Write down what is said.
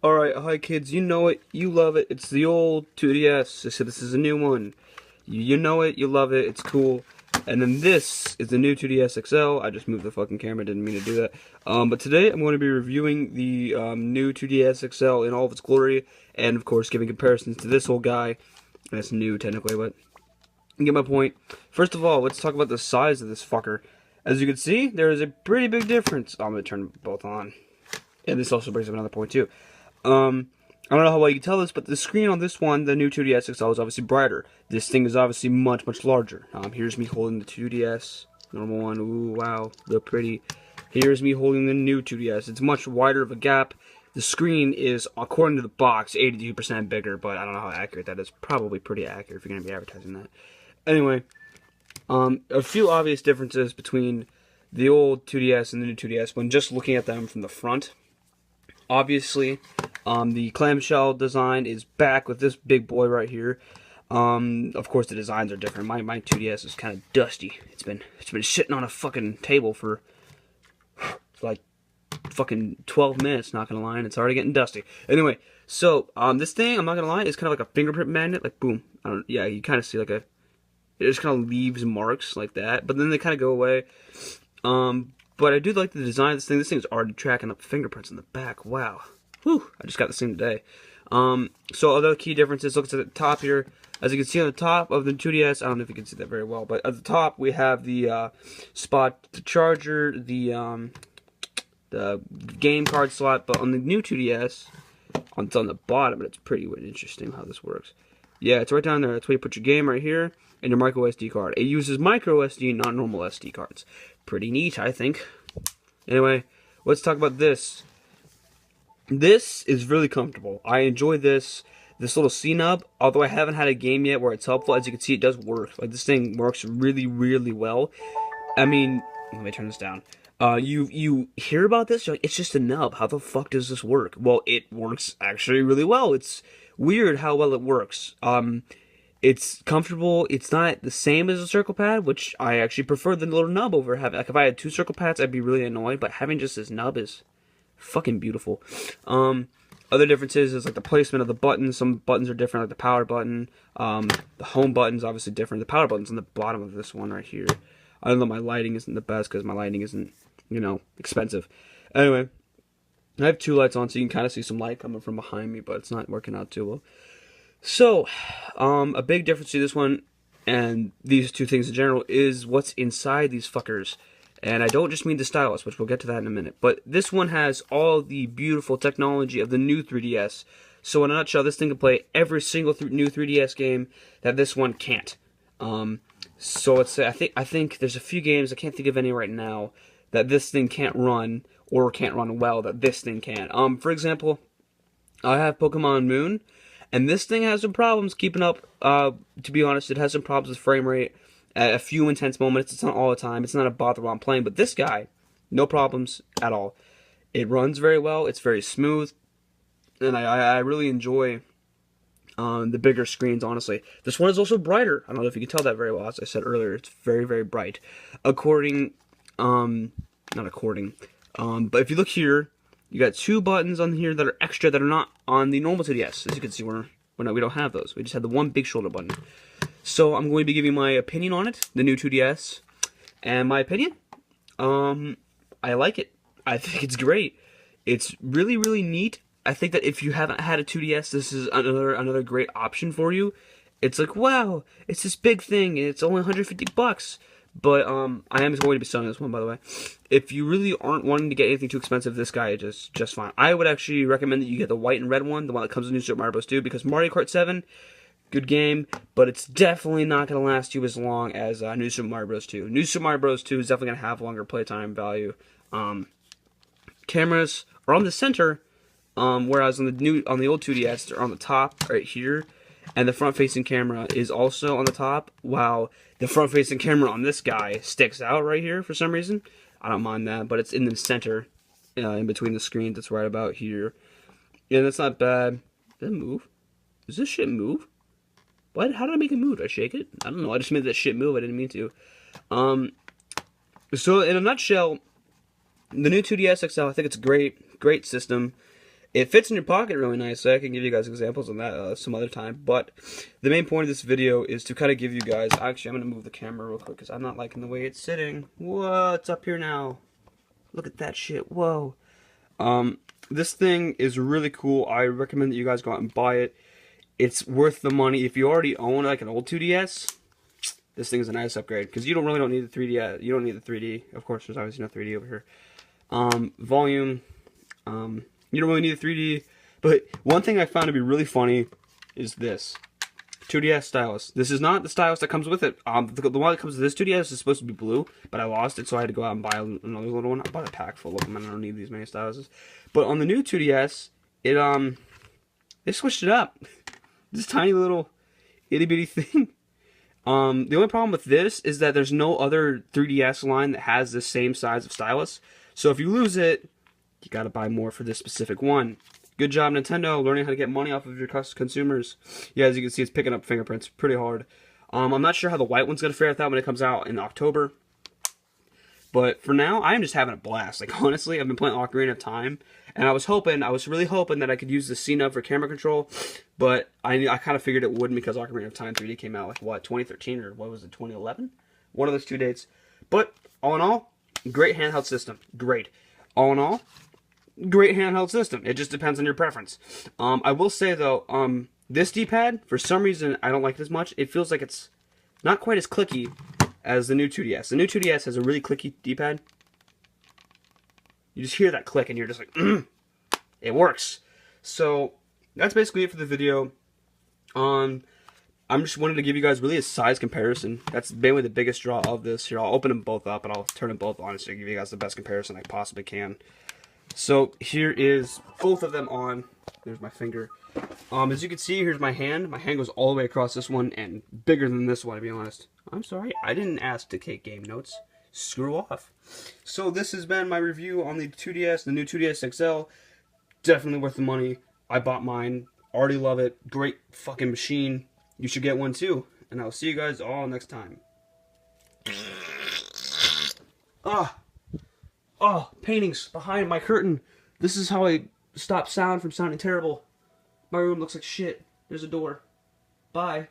Alright, hi kids, you know it, you love it, it's the old 2DS, so this is a new one. You know it, you love it, it's cool. And then this is the new 2DS XL, I just moved the fucking camera, didn't mean to do that. But today I'm going to be reviewing the new 2DS XL in all of its glory, and of course giving comparisons to this old guy. That's new technically, but you get my point. First of all, let's talk about the size of this fucker. As you can see, there is a pretty big difference. I'm going to turn both on. And this also brings up another point too. I don't know how well you can tell this, but the screen on this one, the new 2DS XL, is obviously brighter. This thing is obviously much, much larger. Here's me holding the 2DS, normal one. Ooh, wow, they're pretty. Here's me holding the new 2DS. It's much wider of a gap. The screen is, according to the box, 82% bigger, but I don't know how accurate that is. Probably pretty accurate if you're going to be advertising that. Anyway, a few obvious differences between the old 2DS and the new 2DS when just looking at them from the front. Obviously, the clamshell design is back with this big boy right here. Of course, the designs are different. My 2DS is kind of dusty. It's been sitting on a fucking table for like fucking 12 minutes. Not gonna lie, and it's already getting dusty. Anyway, so this thing, I'm not gonna lie, is kind of like a fingerprint magnet. Like boom, yeah, you kind of see like it just kind of leaves marks like that, but then they kind of go away. But I do like the design of this thing. This thing is already tracking up fingerprints in the back. Wow. Whew. I just got this thing today. So other key differences, look at the top here. As you can see on the top of the 2DS, I don't know if you can see that very well, but at the top we have the spot, the charger, the game card slot, but on the new 2DS, it's on the bottom, but it's pretty interesting how this works. Yeah, it's right down there. That's where you put your game right here and your micro SD card. It uses micro SD, not normal SD cards. Pretty neat, I think. Anyway, let's talk about this. This is really comfortable. I enjoy this little C-nub, although I haven't had a game yet where it's helpful. As you can see, it does work. Like, this thing works really, really well. I mean, let me turn this down. You hear about this, you're like, it's just a nub. How the fuck does this work? Well, it works actually really well. It's weird how well it works. It's comfortable. It's not the same as a circle pad, which I actually prefer the little nub over having. Like, if I had two circle pads, I'd be really annoyed, but having just this nub is fucking beautiful. Other differences is like the placement of the buttons. Some buttons are different, like the power button. The home button's obviously different. The power button's on the bottom of this one right here. I don't know, my lighting isn't the best because my lighting isn't, you know, expensive. Anyway, I have two lights on, so you can kind of see some light coming from behind me, but it's not working out too well. So, a big difference to this one and these two things in general is what's inside these fuckers. And I don't just mean the stylus, which we'll get to that in a minute. But this one has all the beautiful technology of the new 3DS. So in a nutshell, this thing can play every single new 3DS game that this one can't. So let's say I think there's a few games, I can't think of any right now, that this thing can't run or can't run well that this thing can. For example, I have Pokemon Moon. And this thing has some problems keeping up. To be honest, it has some problems with frame rate at a few intense moments. It's not all the time. It's not a bother while I'm playing. But this guy, no problems at all. It runs very well. It's very smooth. And I really enjoy the bigger screens, honestly. This one is also brighter. I don't know if you can tell that very well. As I said earlier, it's very, very bright. Not according. But if you look here, you got two buttons on here that are extra that are not on the normal 2DS. As you can see, we don't have those. We just have the one big shoulder button. So I'm going to be giving my opinion on it, the new 2DS. And my opinion, I like it. I think it's great. It's really, really neat. I think that if you haven't had a 2DS, this is another great option for you. It's like, wow, it's this big thing, and it's only 150 bucks. But I am going to be selling this one, by the way. If you really aren't wanting to get anything too expensive, this guy is just fine. I would actually recommend that you get the white and red one, the one that comes with New Super Mario Bros. 2, because Mario Kart 7, good game, but it's definitely not going to last you as long as New Super Mario Bros. 2. New Super Mario Bros. 2 is definitely going to have longer playtime value. Cameras are on the center, whereas on the old 2DS, they're on the top right here. And the front-facing camera is also on the top, while the front-facing camera on this guy sticks out right here for some reason. I don't mind that, but it's in the center, in between the screens. It's right about here. And that's not bad. Does it move? Does this shit move? What? How did I make it move? Did I shake it? I don't know. I just made that shit move. I didn't mean to. So, in a nutshell, the new 2DS XL, I think it's a great system. It fits in your pocket really nicely. I can give you guys examples on that some other time. But the main point of this video is to kind of give you guys... Actually, I'm going to move the camera real quick because I'm not liking the way it's sitting. What's up here now? Look at that shit. Whoa. This thing is really cool. I recommend that you guys go out and buy it. It's worth the money. If you already own like an old 2DS, this thing is a nice upgrade because you don't need the 3D. You don't need the 3D. Of course, there's obviously no 3D over here. Volume. You don't really need a 3D, but one thing I found to be really funny is this 2DS stylus. This is not the stylus that comes with it. The one that comes with this 2DS is supposed to be blue, but I lost it, so I had to go out and buy another little one. I bought a pack full of them, and I don't need these many styluses. But on the new 2DS, they switched it up. This tiny little itty bitty thing. The only problem with this is that there's no other 3DS line that has the same size of stylus. So if you lose it, you gotta buy more for this specific one. Good job, Nintendo, learning how to get money off of your consumers. Yeah, as you can see, it's picking up fingerprints pretty hard. I'm not sure how the white one's gonna fare with that when it comes out in October. But for now, I am just having a blast. Like, honestly, I've been playing Ocarina of Time, and I was really hoping that I could use the C-Nub for camera control, but I kind of figured it wouldn't because Ocarina of Time 3D came out, like, what, 2013 or what was it, 2011? One of those two dates. But, all in all, great handheld system. Great. All in all, great handheld system. It just depends on your preference. I will say, though, this D-pad, for some reason, I don't like it as much. It feels like it's not quite as clicky as the new 2DS. The new 2DS has a really clicky D-pad. You just hear that click and you're just like, it works. So that's basically it for the video. I'm just wanted to give you guys really a size comparison. That's mainly the biggest draw of this. Here, I'll open them both up and I'll turn them both on to give you guys the best comparison I possibly can. So here is both of them on. There's my finger. As you can see, here's my hand. My hand goes all the way across this one and bigger than this one, to be honest. I'm sorry, I didn't ask to take game notes. Screw off. So this has been my review on the 2DS, the new 2DS XL. Definitely worth the money. I bought mine. Already love it. Great fucking machine. You should get one too. And I'll see you guys all next time. Oh, paintings behind my curtain. This is how I stop sound from sounding terrible. My room looks like shit. There's a door. Bye.